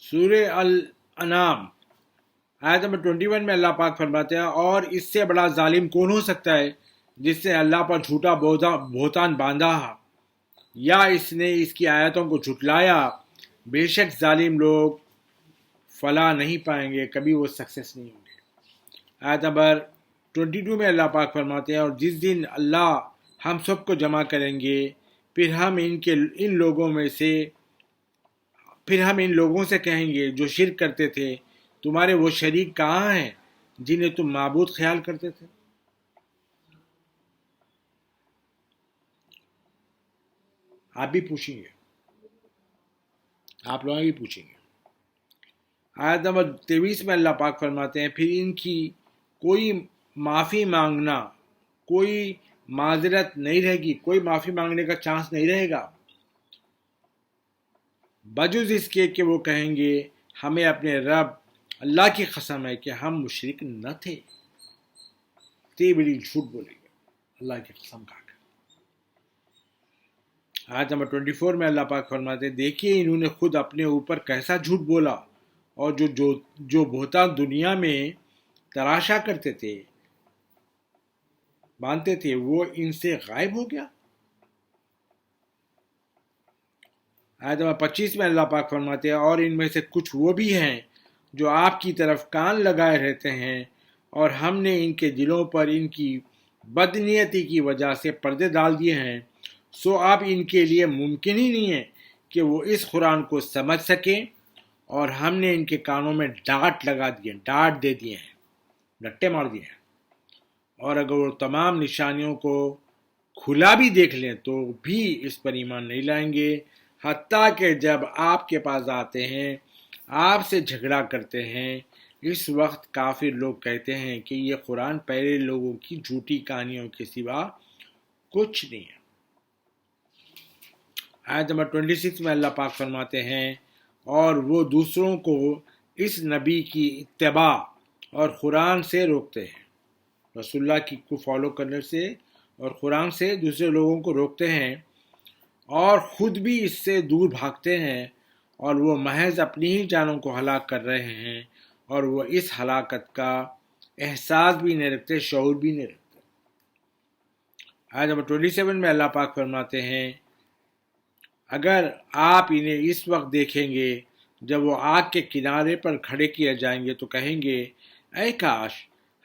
سورہ الانعام آیت نمبر 21 میں اللہ پاک فرماتے ہیں، اور اس سے بڑا ظالم کون ہو سکتا ہے جس نے اللہ پر جھوٹا بہتان باندھا یا اس نے اس کی آیتوں کو جھٹلایا۔ بے شک ظالم لوگ فلاح نہیں پائیں گے، کبھی وہ سکسیس نہیں ہوں گے۔ آیت نمبر 22 میں اللہ پاک فرماتے ہیں، اور جس دن اللہ ہم سب کو جمع کریں گے، پھر ہم ان لوگوں سے کہیں گے جو شرک کرتے تھے، تمہارے وہ شریک کہاں ہیں جنہیں تم معبود خیال کرتے تھے؟ آپ بھی پوچھیں گے، آپ لوگ بھی پوچھیں گے۔ آیت نمبر 23 میں اللہ پاک فرماتے ہیں، پھر ان کی کوئی معافی مانگنا، کوئی معذرت نہیں رہے گی، کوئی معافی مانگنے کا چانس نہیں رہے گا، بجز اس کے کہ وہ کہیں گے ہمیں اپنے رب اللہ کی قسم ہے کہ ہم مشرک نہ تھے۔ اتنی بڑی جھوٹ بولیں گے اللہ کی قسم کھا کر۔ آیت نمبر 24 میں اللہ پاک فرماتے ہیں، دیکھیے انہوں نے خود اپنے اوپر کیسا جھوٹ بولا، اور جو بہتان دنیا میں تراشا کرتے تھے، باندھتے تھے، وہ ان سے غائب ہو گیا۔ آیت نمبر 25 میں اللہ پاک فرماتے ہیں، اور ان میں سے کچھ وہ بھی ہیں جو آپ کی طرف کان لگائے رہتے ہیں، اور ہم نے ان کے دلوں پر ان کی بدنیتی کی وجہ سے پردے ڈال دیے ہیں، سو اب ان کے لیے ممکن ہی نہیں ہے کہ وہ اس قرآن کو سمجھ سکیں، اور ہم نے ان کے کانوں میں ڈانٹ دے دیے ہیں، ڈٹے مار دیے ہیں، اور اگر وہ تمام نشانیوں کو کھلا بھی دیکھ لیں تو بھی اس پر ایمان نہیں لائیں گے، حتیٰ کہ جب آپ کے پاس آتے ہیں، آپ سے جھگڑا کرتے ہیں۔ اس وقت کافر لوگ کہتے ہیں کہ یہ قرآن پہلے لوگوں کی جھوٹی کہانیوں کے سوا کچھ نہیں ہے۔ آیت نمبر 26 میں اللہ پاک فرماتے ہیں، اور وہ دوسروں کو اس نبی کی اتباع اور قرآن سے روکتے ہیں، رسول اللہ کی کو فالو کرنے سے اور قرآن سے دوسرے لوگوں کو روکتے ہیں، اور خود بھی اس سے دور بھاگتے ہیں، اور وہ محض اپنی ہی جانوں کو ہلاک کر رہے ہیں، اور وہ اس ہلاکت کا احساس بھی نہیں رکھتے، شعور بھی نہیں رکھتے۔ آیت نمبر 27 میں اللہ پاک فرماتے ہیں، اگر آپ انہیں اس وقت دیکھیں گے جب وہ آگ کے کنارے پر کھڑے کیے جائیں گے تو کہیں گے، اے کاش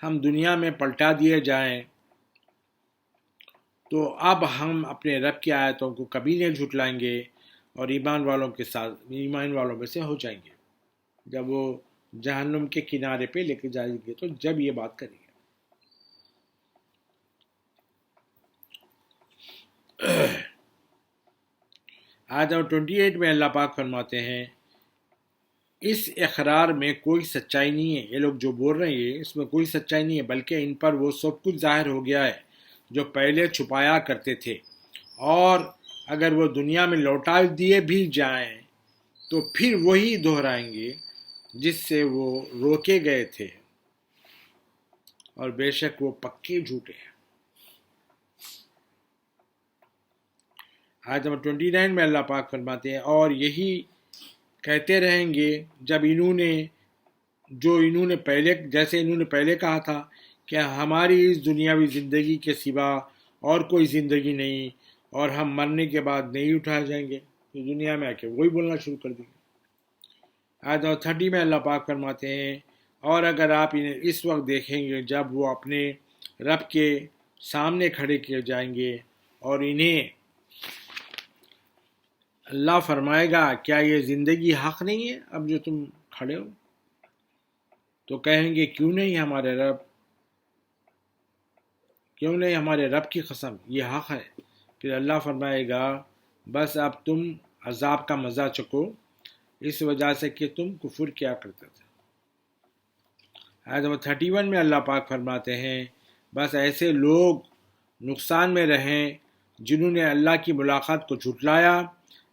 ہم دنیا میں پلٹا دیے جائیں تو اب ہم اپنے رب کی آیتوں کو کبھی نہیں جھٹلائیں گے، اور ایمان والوں میں سے ہو جائیں گے۔ جب وہ جہنم کے کنارے پہ لے کے جائیں گے تو جب یہ بات کریں گے۔ آیت نمبر 28 میں اللہ پاک فرماتے ہیں، اس اقرار میں کوئی سچائی نہیں ہے، یہ لوگ جو بول رہے ہیں اس میں کوئی سچائی نہیں ہے، بلکہ ان پر وہ سب کچھ ظاہر ہو گیا ہے جو پہلے چھپایا کرتے تھے، اور اگر وہ دنیا میں لوٹا دیے بھی جائیں تو پھر وہی دہرائیں گے جس سے وہ روکے گئے تھے، اور بے شک وہ پکے جھوٹے ہیں۔ آیت نمبر 29 میں اللہ پاک فرماتے ہیں، اور یہی کہتے رہیں گے جب انہوں نے پہلے کہا تھا کہ ہماری اس دنیاوی زندگی کے سوا اور کوئی زندگی نہیں، اور ہم مرنے کے بعد نہیں اٹھائے جائیں گے، تو دنیا میں آ کے وہی بولنا شروع کر دیں گے۔ آیت نمبر 30 میں اللہ پاک فرماتے ہیں، اور اگر آپ انہیں اس وقت دیکھیں گے جب وہ اپنے رب کے سامنے کھڑے کیے جائیں گے، اور انہیں اللہ فرمائے گا، کیا یہ زندگی حق نہیں ہے اب جو تم کھڑے ہو؟ تو کہیں گے کیوں نہیں ہمارے رب کی قسم یہ حق ہے۔ پھر اللہ فرمائے گا، بس اب تم عذاب کا مزہ چکو، اس وجہ سے کہ تم کفر کیا کرتے تھے۔ آیت نمبر 31 میں اللہ پاک فرماتے ہیں، بس ایسے لوگ نقصان میں رہیں جنہوں نے اللہ کی ملاقات کو جھٹلایا،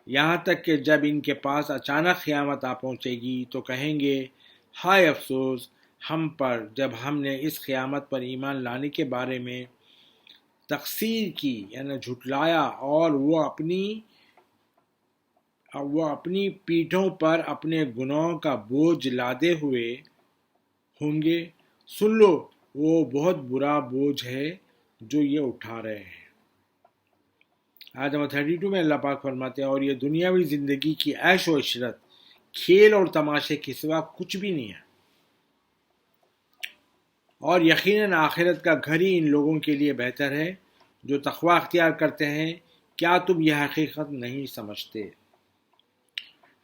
یہاں تک کہ جب ان کے پاس اچانک قیامت آ پہنچے گی تو کہیں گے، ہائے افسوس ہم پر جب ہم نے اس قیامت پر ایمان لانے کے بارے میں تقصیر کی، یعنی جھٹلایا، اور وہ وہ اپنی پیٹھوں پر اپنے گناہوں کا بوجھ لادے ہوئے ہوں گے۔ سن لو، وہ بہت برا بوجھ ہے جو یہ اٹھا رہے ہیں۔ آیت نمبر 32 میں اللہ پاک فرماتے ہیں اور یہ دنیاوی زندگی کی عیش و عشرت کھیل اور تماشے کے سوا کچھ بھی نہیں ہے، اور یقیناً آخرت کا گھر ہی ان لوگوں کے لیے بہتر ہے جو تقوی اختیار کرتے ہیں۔ کیا تم یہ حقیقت نہیں سمجھتے؟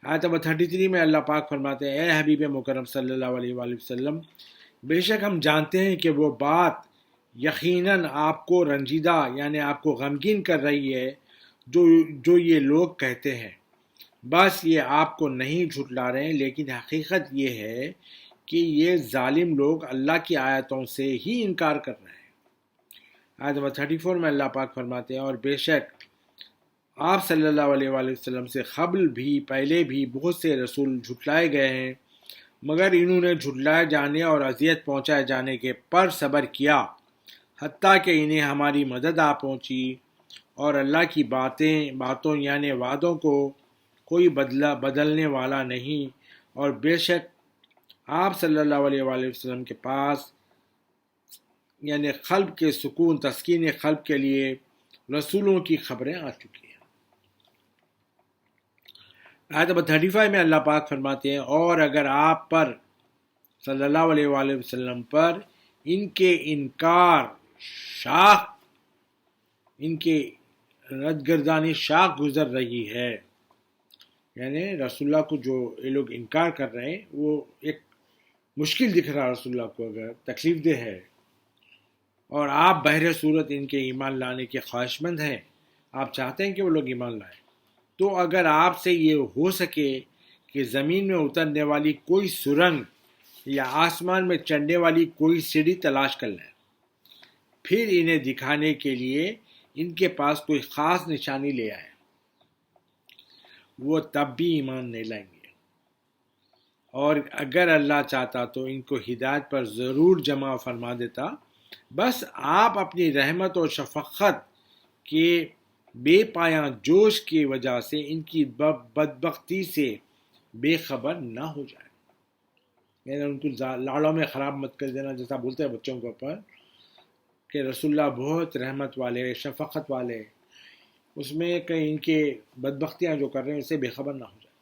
آیت نمبر 33 میں اللہ پاک فرماتے ہیں اے حبیب مکرم صلی اللہ علیہ وآلہ وسلم، بے شک ہم جانتے ہیں کہ وہ بات یقیناً آپ کو رنجیدہ یعنی آپ کو غمگین کر رہی ہے جو یہ لوگ کہتے ہیں، بس یہ آپ کو نہیں جھٹلا رہے ہیں، لیکن حقیقت یہ ہے کہ یہ ظالم لوگ اللہ کی آیتوں سے ہی انکار کر رہے ہیں۔ آیت نمبر 34 میں اللہ پاک فرماتے ہیں اور بے شک آپ صلی اللہ علیہ وآلہ وسلم سے قبل بھی پہلے بھی بہت سے رسول جھٹلائے گئے ہیں، مگر انہوں نے جھٹلائے جانے اور اذیت پہنچائے جانے کے پر صبر کیا، حتیٰ کہ انہیں ہماری مدد آ پہنچی، اور اللہ کی باتوں یعنی وعدوں کو کوئی بدلنے والا نہیں، اور بے شک آپ صلی اللہ علیہ وآلہ وسلم کے پاس یعنی قلب کے سکون تسکین قلب کے لیے رسولوں کی خبریں آ چکی ہیں۔ آیت نمبر 35 میں اللہ پاک فرماتے ہیں اور اگر آپ پر صلی اللہ علیہ وآلہ وسلم پر ان کے ردگردانی شاخ گزر رہی ہے، یعنی رسول اللہ کو جو یہ لوگ انکار کر رہے ہیں وہ ایک مشکل دکھ رہا رسول اللہ کو، اگر تکلیف دہ ہے، اور آپ بہر صورت ان کے ایمان لانے کے خواہش مند ہیں، آپ چاہتے ہیں کہ وہ لوگ ایمان لائیں، تو اگر آپ سے یہ ہو سکے کہ زمین میں اترنے والی کوئی سرنگ یا آسمان میں چڑھنے والی کوئی سیڑھی تلاش کر لیں، پھر انہیں دکھانے کے لیے ان کے پاس کوئی خاص نشانی لے آئے، وہ تب بھی ایمان نہیں لائیں گے، اور اگر اللہ چاہتا تو ان کو ہدایت پر ضرور جمع فرما دیتا، بس آپ اپنی رحمت اور شفقت کے بے پایاں جوش کی وجہ سے ان کی بدبختی سے بے خبر نہ ہو جائے، یعنی ان کو لاڑوں میں خراب مت کر دینا، جیسا بولتے ہیں بچوں کے اوپر کہ رسول اللہ بہت رحمت والے شفقت والے، اس میں کہیں ان کے بدبختیاں جو کر رہے ہیں اس سے بے خبر نہ ہو جائے۔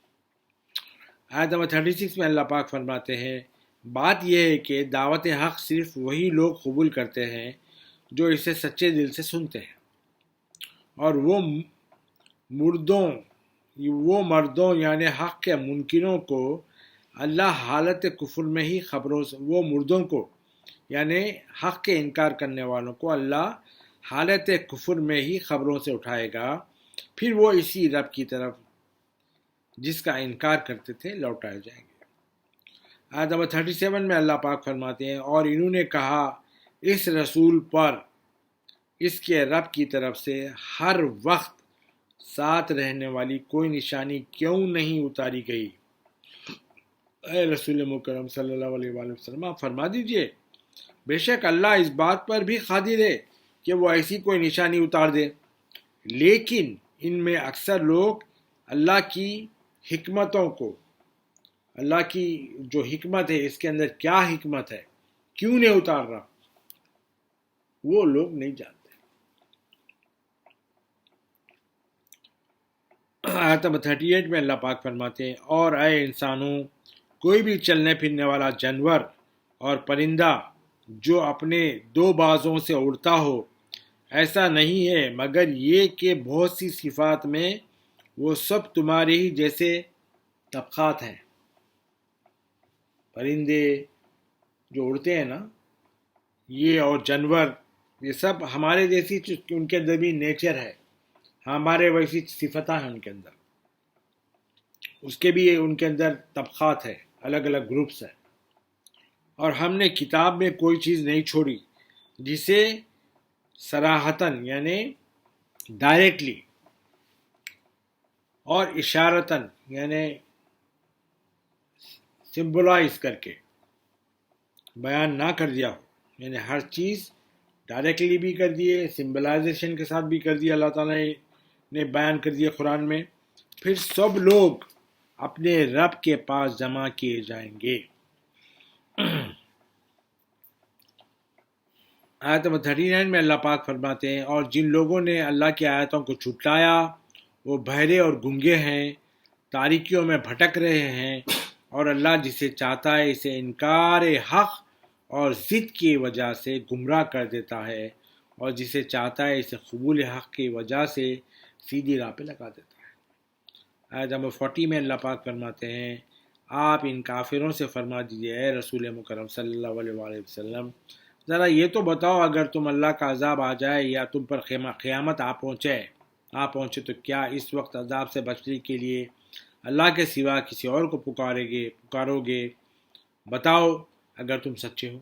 آیت نمبر 36 میں اللہ پاک فرماتے ہیں بات یہ ہے کہ دعوت حق صرف وہی لوگ قبول کرتے ہیں جو اسے سچے دل سے سنتے ہیں، اور وہ مردوں یعنی حق کے منکروں کو اللہ حالت کفر میں ہی وہ مردوں کو یعنی حق کے انکار کرنے والوں کو اللہ حالت کفر میں ہی خبروں سے اٹھائے گا، پھر وہ اسی رب کی طرف جس کا انکار کرتے تھے لوٹائے جائیں گے۔ آیت نمبر 37 میں اللہ پاک فرماتے ہیں اور انہوں نے کہا اس رسول پر اس کے رب کی طرف سے ہر وقت ساتھ رہنے والی کوئی نشانی کیوں نہیں اتاری گئی؟ اے رسول مکرم صلی اللہ علیہ وآلہ وسلم آپ فرما دیجئے بے شک اللہ اس بات پر بھی قادر ہے کہ وہ ایسی کوئی نشانی اتار دے، لیکن ان میں اکثر لوگ اللہ کی حکمتوں کو، اللہ کی جو حکمت ہے اس کے اندر کیا حکمت ہے، کیوں نہیں اتار رہا، وہ لوگ نہیں جانتے۔ آیت نمبر 38 میں اللہ پاک فرماتے ہیں اور اے انسانوں، کوئی بھی چلنے پھرنے والا جانور اور پرندہ جو اپنے دو بازوں سے اڑتا ہو ایسا نہیں ہے مگر یہ کہ بہت سی صفات میں وہ سب تمہارے ہی جیسے طبقات ہیں۔ پرندے جو اڑتے ہیں نا یہ اور جانور یہ سب ہمارے جیسی، ان کے اندر بھی نیچر ہے، ہمارے ویسی صفتیں ہیں ان کے اندر، اس کے بھی ان کے اندر طبقات ہے، الگ الگ گروپس ہیں، اور ہم نے کتاب میں کوئی چیز نہیں چھوڑی جسے صراحتاً یعنی ڈائریکٹلی اور اشارتاً یعنی سمبلائز کر کے بیان نہ کر دیا ہو، یعنی ہر چیز ڈائریکٹلی بھی کر دیے، سمبلائزیشن کے ساتھ بھی کر دیا، اللہ تعالیٰ نے بیان کر دیا قرآن میں، پھر سب لوگ اپنے رب کے پاس جمع کیے جائیں گے۔ آیت نمبر 39 میں اللہ پاک فرماتے ہیں، اور جن لوگوں نے اللہ کی آیتوں کو جھٹلایا وہ بہرے اور گنگے ہیں، تاریکیوں میں بھٹک رہے ہیں، اور اللہ جسے چاہتا ہے اسے انکار حق اور ضد کی وجہ سے گمراہ کر دیتا ہے، اور جسے چاہتا ہے اسے قبول حق کی وجہ سے سیدھی راہ پہ لگا دیتا ہے۔ آیت نمبر 40 میں اللہ پاک فرماتے ہیں، آپ ان کافروں سے فرما دیجئے اے رسول مکرم صلی اللہ علیہ وآلہ وسلم، ذرا یہ تو بتاؤ اگر تم اللہ کا عذاب آ جائے یا تم پر قیامت آ پہنچے تو کیا اس وقت عذاب سے بچنے کے لیے اللہ کے سوا کسی اور کو پکارو گے؟ بتاؤ اگر تم سچے ہو۔